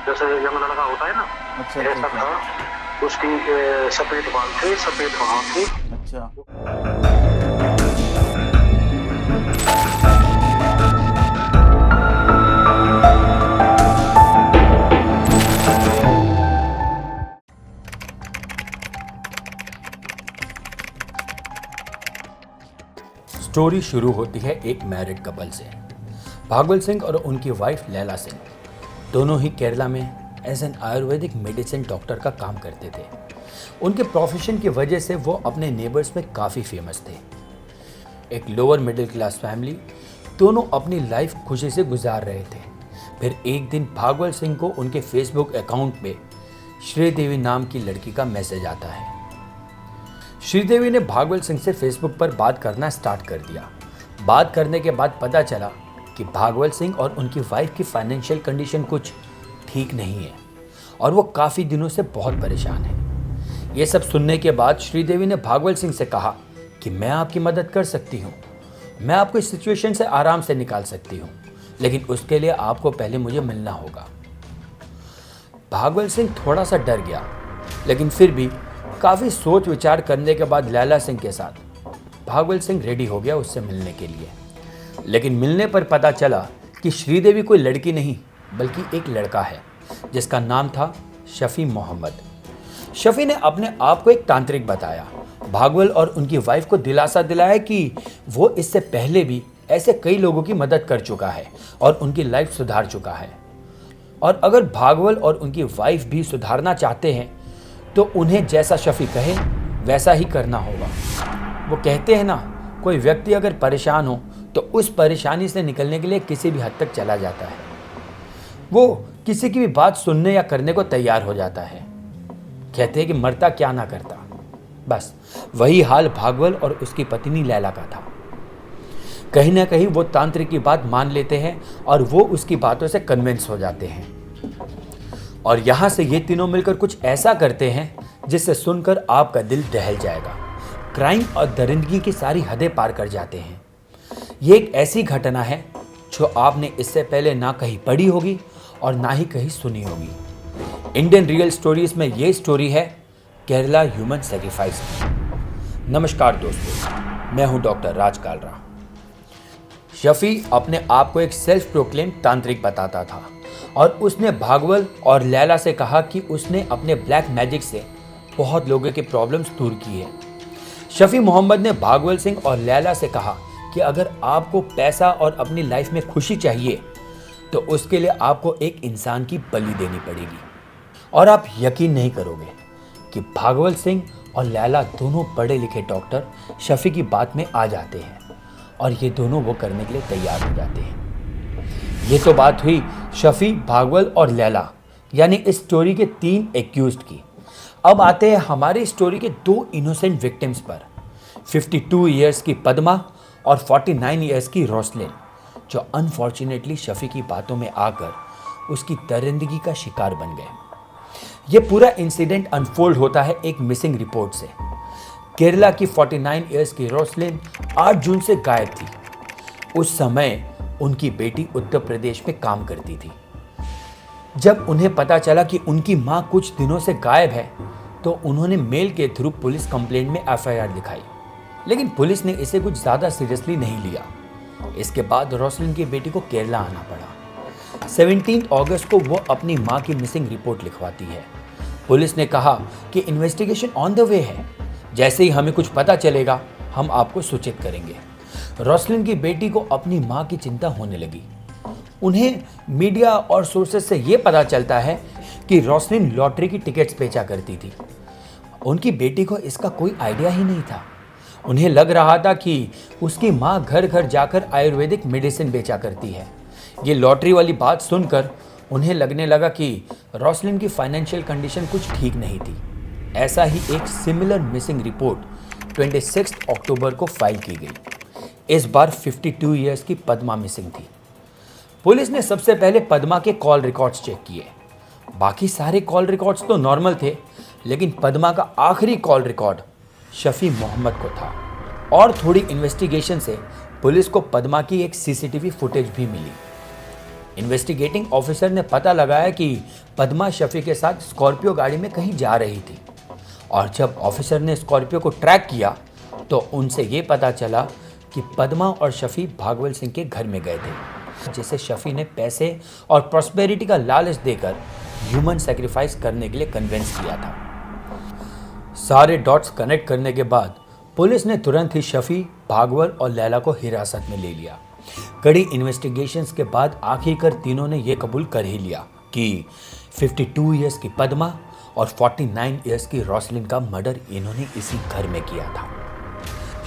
जैसे यंग लड़का होता है ना, अच्छा अच्छा ऐसा अच्छा। था। उसकी सफेद बाल थे, सफेद बाल थे। अच्छा। स्टोरी शुरू होती है एक मैरिड कपल से। भागवत सिंह और उनकी वाइफ लैला सिंह दोनों ही केरला में as an ayurvedic medicine doctor का काम करते थे। उनके प्रोफेशन की वजह से वो अपने नेबर्स में काफ़ी फेमस थे। एक लोअर मिडिल क्लास फैमिली, दोनों अपनी लाइफ खुशी से गुजार रहे थे। फिर एक दिन भागवत सिंह को उनके फेसबुक अकाउंट पे श्रीदेवी नाम की लड़की का मैसेज आता है। श्रीदेवी ने भागवत सिंह से फेसबुक पर बात करना स्टार्ट कर दिया। बात करने के बाद पता चला कि भागवत सिंह और उनकी वाइफ की फाइनेंशियल कंडीशन कुछ ठीक नहीं है और वो काफ़ी दिनों से बहुत परेशान है। ये सब सुनने के बाद श्रीदेवी ने भागवत सिंह से कहा कि मैं आपकी मदद कर सकती हूँ, मैं आपको इस सिचुएशन से आराम से निकाल सकती हूँ, लेकिन उसके लिए आपको पहले मुझे मिलना होगा। भागवत सिंह थोड़ा सा डर गया, लेकिन फिर भी काफ़ी सोच विचार करने के बाद लैला सिंह के साथ भागवत सिंह रेडी हो गया उससे मिलने के लिए। लेकिन मिलने पर पता चला कि श्रीदेवी कोई लड़की नहीं बल्कि एक लड़का है जिसका नाम था शफी मोहम्मद। शफी ने अपने आप को एक तांत्रिक बताया। भागवत और उनकी वाइफ को दिलासा दिलाया कि वो इससे पहले भी ऐसे कई लोगों की मदद कर चुका है और उनकी लाइफ सुधार चुका है, और अगर भागवत और उनकी वाइफ भी सुधारना चाहते हैं तो उन्हें जैसा शफी कहे वैसा ही करना होगा। वो कहते हैं ना, कोई व्यक्ति अगर परेशान हो तो उस परेशानी से निकलने के लिए किसी भी हद तक चला जाता है। वो किसी की भी बात सुनने या करने को तैयार हो जाता है। कहते हैं कि मरता क्या ना करता। बस वही हाल भागवत और उसकी पत्नी लैला का था। कहीं ना कहीं वो तांत्रिक की बात मान लेते हैं और वो उसकी बातों से कन्विंस हो जाते हैं, और यहां से ये तीनों मिलकर कुछ ऐसा करते हैं जिससे सुनकर आपका दिल दहल जाएगा। क्राइम और दरिंदगी की सारी हदें पार कर जाते हैं। ये एक ऐसी घटना है जो आपने इससे पहले ना कहीं पढ़ी होगी और ना ही कहीं सुनी होगी। इंडियन रियल स्टोरीज में ये स्टोरी है केरला ह्यूमन सेक्रीफाइस की। नमस्कार दोस्तों, मैं हूं डॉक्टर राज कालरा। शफी अपने आप को एक सेल्फ प्रोक्लेम तांत्रिक बताता था और उसने भागवत और लैला से कहा कि उसने अपने ब्लैक मैजिक से बहुत लोगों की प्रॉब्लम्स दूर की है। शफी मोहम्मद ने भागवत सिंह और लैला से कहा कि अगर आपको पैसा और अपनी लाइफ में खुशी चाहिए तो उसके लिए आपको एक इंसान की बलि देनी पड़ेगी। और आप यकीन नहीं करोगे कि भागवत सिंह और लैला दोनों पढ़े लिखे डॉक्टर शफी की बात में आ जाते हैं और ये दोनों वो करने के लिए तैयार हो जाते हैं। ये तो बात हुई शफी, भागवत और लैला यानी इस स्टोरी के 3 एक्यूज्ड की। अब आते हैं हमारी स्टोरी के 2 इनोसेंट विक्टिम्स पर, 52 ईयर्स की पद्मा और 49 ईयर्स की रोसलिन, जो अनफॉर्चुनेटली शफी की बातों में आकर उसकी दरिंदगी का शिकार बन गए। ये पूरा इंसिडेंट अनफोल्ड होता है एक मिसिंग रिपोर्ट से। केरला की 49 ईयर्स की रोसलिन 8 जून से गायब थी। उस समय उनकी बेटी उत्तर प्रदेश में काम करती थी। जब उन्हें पता चला कि उनकी मां कुछ दिनों से गायब है तो उन्होंने मेल के थ्रू पुलिस कंप्लेंट में एफआईआर लिखाई, लेकिन पुलिस ने इसे कुछ ज़्यादा सीरियसली नहीं लिया। इसके बाद रोसलिन की बेटी को केरला आना पड़ा। 17 अगस्त को वो अपनी मां की मिसिंग रिपोर्ट लिखवाती है। पुलिस ने कहा कि इन्वेस्टिगेशन ऑन द वे है, जैसे ही हमें कुछ पता चलेगा हम आपको सूचित करेंगे। रोसलिन की बेटी को अपनी मां की चिंता होने लगी। उन्हें मीडिया और सोर्सेज से यह पता चलता है कि रोसलिन लॉटरी की टिकट्स बेचा करती थी। उनकी बेटी को इसका कोई आइडिया ही नहीं था। उन्हें लग रहा था कि उसकी मां घर घर जाकर आयुर्वेदिक मेडिसिन बेचा करती है। ये लॉटरी वाली बात सुनकर उन्हें लगने लगा कि रोसलिन की फाइनेंशियल कंडीशन कुछ ठीक नहीं थी। ऐसा ही एक सिमिलर मिसिंग रिपोर्ट 26 अक्टूबर को फाइल की गई। इस बार 52 ईयर्स की पद्मा मिसिंग थी। पुलिस ने सबसे पहले पद्मा के कॉल रिकॉर्ड्स चेक किए। बाकी सारे कॉल रिकॉर्ड्स तो नॉर्मल थे, लेकिन पद्मा का आखिरी कॉल रिकॉर्ड शफी मोहम्मद को था। और थोड़ी इन्वेस्टिगेशन से पुलिस को पद्मा की एक सीसीटीवी फुटेज भी मिली। इन्वेस्टिगेटिंग ऑफिसर ने पता लगाया कि पद्मा शफी के साथ स्कॉर्पियो गाड़ी में कहीं जा रही थी और जब ऑफिसर ने स्कॉर्पियो को ट्रैक किया तो उनसे ये पता चला कि पद्मा और शफी भागवल सिंह के घर में गए थे, जिसे शफी ने पैसे और प्रॉस्पेरिटी का लालच देकर ह्यूमन सेक्रीफाइस करने के लिए कन्विंस किया था। सारे डॉट्स कनेक्ट करने के बाद पुलिस ने तुरंत ही शफी, भागवल और लैला को हिरासत में ले लिया। कड़ी इन्वेस्टिगेशंस के बाद आखिरकार तीनों ने यह कबूल कर ही लिया कि 52 इयर्स की पद्मा और 49 इयर्स की रोसलिन का मर्डर इन्होंने इसी घर में किया था।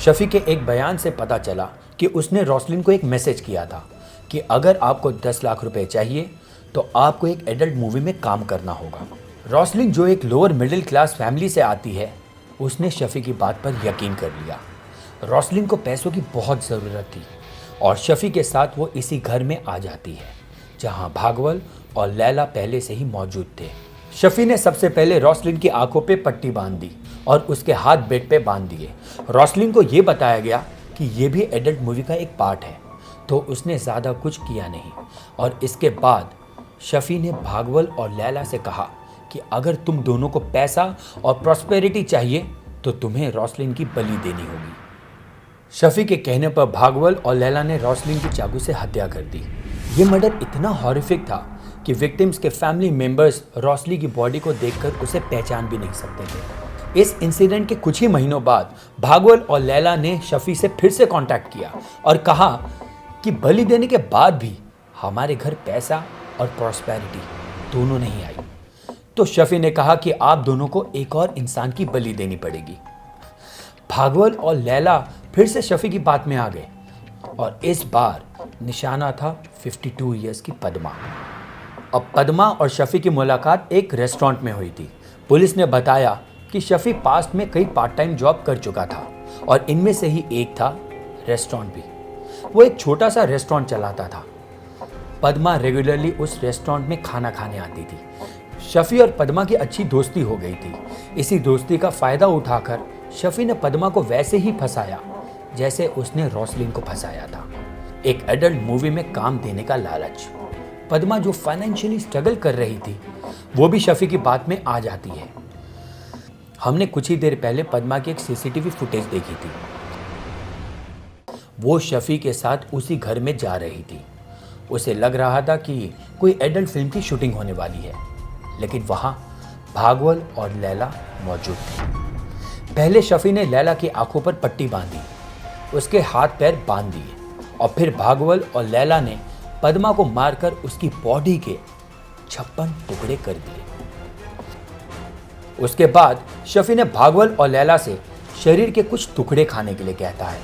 शफी के एक बयान से पता चला कि उसने रोसलिन को एक मैसेज किया था कि अगर आपको 10 लाख रुपए चाहिए तो आपको एक एडल्ट मूवी में काम करना होगा। रोसलिन, जो एक लोअर मिडिल क्लास फैमिली से आती है, उसने शफी की बात पर यकीन कर लिया। रोसलिन को पैसों की बहुत ज़रूरत थी और शफी के साथ वो इसी घर में आ जाती है जहां भागवल और लैला पहले से ही मौजूद थे। शफी ने सबसे पहले रोसलिन की आंखों पे पट्टी बांध दी और उसके हाथ बेड पे बांध दिए। रोसलिन को ये बताया गया कि ये भी एडल्ट मूवी का एक पार्ट है, तो उसने ज़्यादा कुछ किया नहीं। और इसके बाद शफी ने भागवल और लैला से कहा कि अगर तुम दोनों को पैसा और प्रॉस्पेरिटी चाहिए तो तुम्हें रोसलिन की बलि देनी होगी। शफी के कहने पर भागवल और लैला ने रोसलिन की चाकू से हत्या कर दी। ये मर्डर इतना हॉरिफिक था कि विक्टिम्स के फैमिली मेंबर्स रोसली की बॉडी को देखकर उसे पहचान भी नहीं सकते थे। इस इंसिडेंट के कुछ ही महीनों बाद भागवल और लैला ने शफी से फिर से कांटेक्ट किया और कहा कि बलि देने के बाद भी हमारे घर पैसा और प्रॉस्पेरिटी दोनों नहीं आई। तो शफी ने कहा कि आप दोनों को एक और इंसान की बलि देनी पड़ेगी। भागवल और लैला फिर से शफी की बात में आ गए और इस बार निशाना था 52 इयर्स की पद्मा। अब पद्मा और शफी की मुलाकात एक रेस्टोरेंट में हुई थी। पुलिस ने बताया कि शफी पास्ट में कई पार्ट टाइम जॉब कर चुका था और इनमें से ही एक था रेस्टोरेंट भी। वो एक छोटा सा रेस्टोरेंट चलाता था। पद्मा रेगुलरली उस रेस्टोरेंट में खाना खाने आती थी। शफी और पद्मा की अच्छी दोस्ती हो गई थी। इसी दोस्ती का फायदा उठाकर शफी ने पद्मा को वैसे ही फंसाया जैसे उसने रोसलिन को फंसाया था, एक एडल्ट मूवी में काम देने का लालच। पद्मा, जो फाइनेंशियली स्ट्रगल कर रही थी, वो भी शफी की बात में आ जाती है। हमने कुछ ही देर पहले पद्मा की एक सीसीटीवी फुटेज देखी थी। वो शफी के साथ उसी घर में जा रही थी। उसे लग रहा था कि कोई एडल्ट फिल्म की शूटिंग होने वाली है, लेकिन वहां भागवल और लैला मौजूद थे। पहले शफी ने लैला की आंखों पर पट्टी बांधी, उसके हाथ पैर बांध दिए और फिर भागवल और लैला ने पद्मा को मारकर उसकी बॉडी के 56 टुकड़े कर दिए। उसके बाद शफी ने भागवल और लैला से शरीर के कुछ टुकड़े खाने के लिए कहता है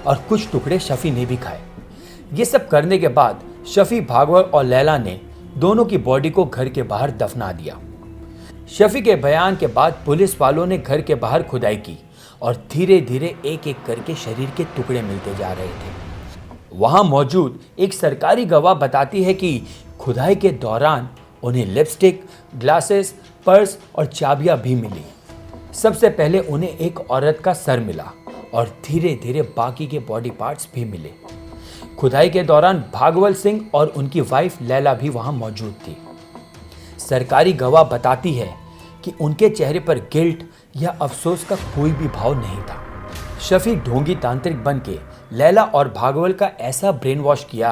और कुछ टुकड़े शफी ने भी खाए। ये सब करने के बाद शफी, भागवल और लैला ने दोनों की बॉडी को घर के बाहर दफना दिया। शफी के बयान के बाद पुलिस वालों ने घर के बाहर खुदाई की और धीरे धीरे एक एक करके शरीर के टुकड़े मिलते जा रहे थे। वहां मौजूद एक सरकारी गवाह बताती है कि खुदाई के दौरान उन्हें लिपस्टिक, ग्लासेस, पर्स और चाबियां भी मिली। सबसे पहले उन्हें एक औरत का सर मिला और धीरे धीरे बाकी के बॉडी पार्ट्स भी मिले। खुदाई के दौरान भागवल सिंह और उनकी वाइफ लैला भी वहां मौजूद थी। सरकारी गवाह बताती है कि उनके चेहरे पर गिल्ट या अफसोस का कोई भी भाव नहीं था। शफी ढोंगी तांत्रिक बन के लैला और भागवल का ऐसा ब्रेन वॉश किया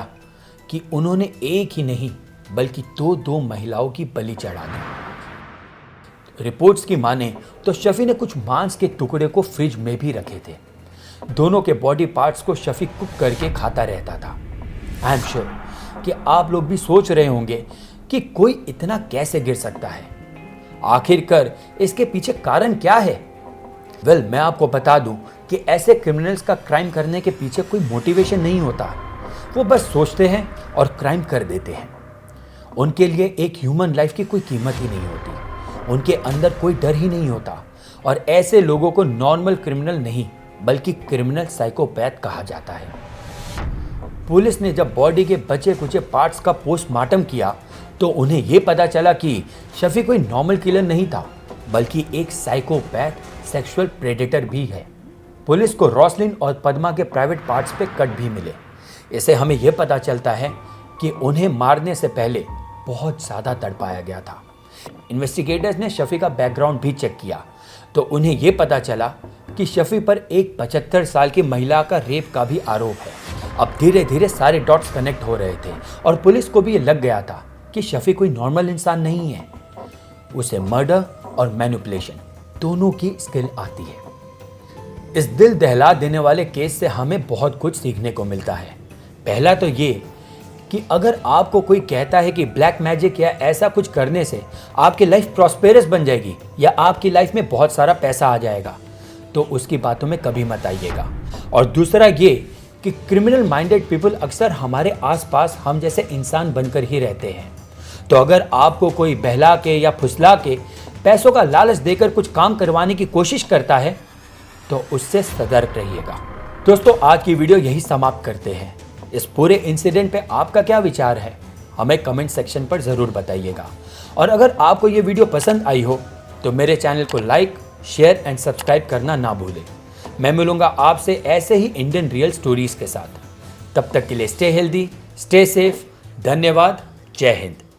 कि उन्होंने एक ही नहीं बल्कि दो महिलाओं की बलि चढ़ा दी। रिपोर्ट्स की माने तो शफी ने कुछ मांस के टुकड़े को फ्रिज में भी रखे थे। दोनों के बॉडी पार्ट्स को शफी कुक करके खाता रहता था। आई एम श्योर कि आप लोग भी सोच रहे होंगे कि कोई इतना कैसे गिर सकता है, आखिरकार इसके पीछे कारण क्या है। वेल, मैं आपको बता दूं कि ऐसे क्रिमिनल्स का क्राइम करने के पीछे कोई मोटिवेशन नहीं होता। वो बस सोचते हैं और क्राइम कर देते हैं। उनके लिए एक ह्यूमन लाइफ की कोई कीमत ही नहीं होती, उनके अंदर कोई डर ही नहीं होता और ऐसे लोगों को नॉर्मल क्रिमिनल नहीं बल्कि क्रिमिनल साइकोपैथ कहा जाता है। पुलिस ने जब बॉडी के बचे कुचे पार्ट्स का पोस्टमार्टम किया तो उन्हें यह पता चला कि शफी कोई नॉर्मल किलर नहीं था बल्कि एक साइकोपैथ सेक्सुअल प्रेडेटर भी है। पुलिस को रोसलिन और पद्मा के प्राइवेट पार्ट्स पे कट भी मिले। इससे हमें यह पता चलता है कि उन्हें मारने से पहले बहुत ज़्यादा तड़पाया गया था। इन्वेस्टिगेटर्स ने शफी का बैकग्राउंड भी चेक किया तो उन्हें ये पता चला कि शफी पर एक 75 साल की महिला का रेप का भी आरोप है। अब धीरे धीरे सारे डॉट्स कनेक्ट हो रहे थे और पुलिस को भी ये लग गया था कि शफी कोई नॉर्मल इंसान नहीं है, उसे मर्डर और मैनिपुलेशन दोनों की स्किल आती है। इस दिल दहला देने वाले केस से हमें बहुत कुछ सीखने को मिलता है। पहला तो ये कि अगर आपको कोई कहता है कि ब्लैक मैजिक या ऐसा कुछ करने से आपकी लाइफ प्रॉस्पेरस बन जाएगी या आपकी लाइफ में बहुत सारा पैसा आ जाएगा, तो उसकी बातों में कभी मत आइएगा। और दूसरा ये कि क्रिमिनल माइंडेड पीपल अक्सर हमारे आसपास हम जैसे इंसान बनकर ही रहते हैं। तो अगर आपको कोई बहला के या फुसला के पैसों का लालच देकर कुछ काम करवाने की कोशिश करता है तो उससे सतर्क रहिएगा। दोस्तों, आज की वीडियो यही समाप्त करते हैं। इस पूरे इंसिडेंट पे आपका क्या विचार है हमें कमेंट सेक्शन पर ज़रूर बताइएगा। और अगर आपको ये वीडियो पसंद आई हो तो मेरे चैनल को लाइक, शेयर एंड सब्सक्राइब करना ना भूलें। मैं मिलूंगा आपसे ऐसे ही इंडियन रियल स्टोरीज के साथ। तब तक के लिए स्टे हेल्दी, स्टे सेफ। धन्यवाद। जय हिंद।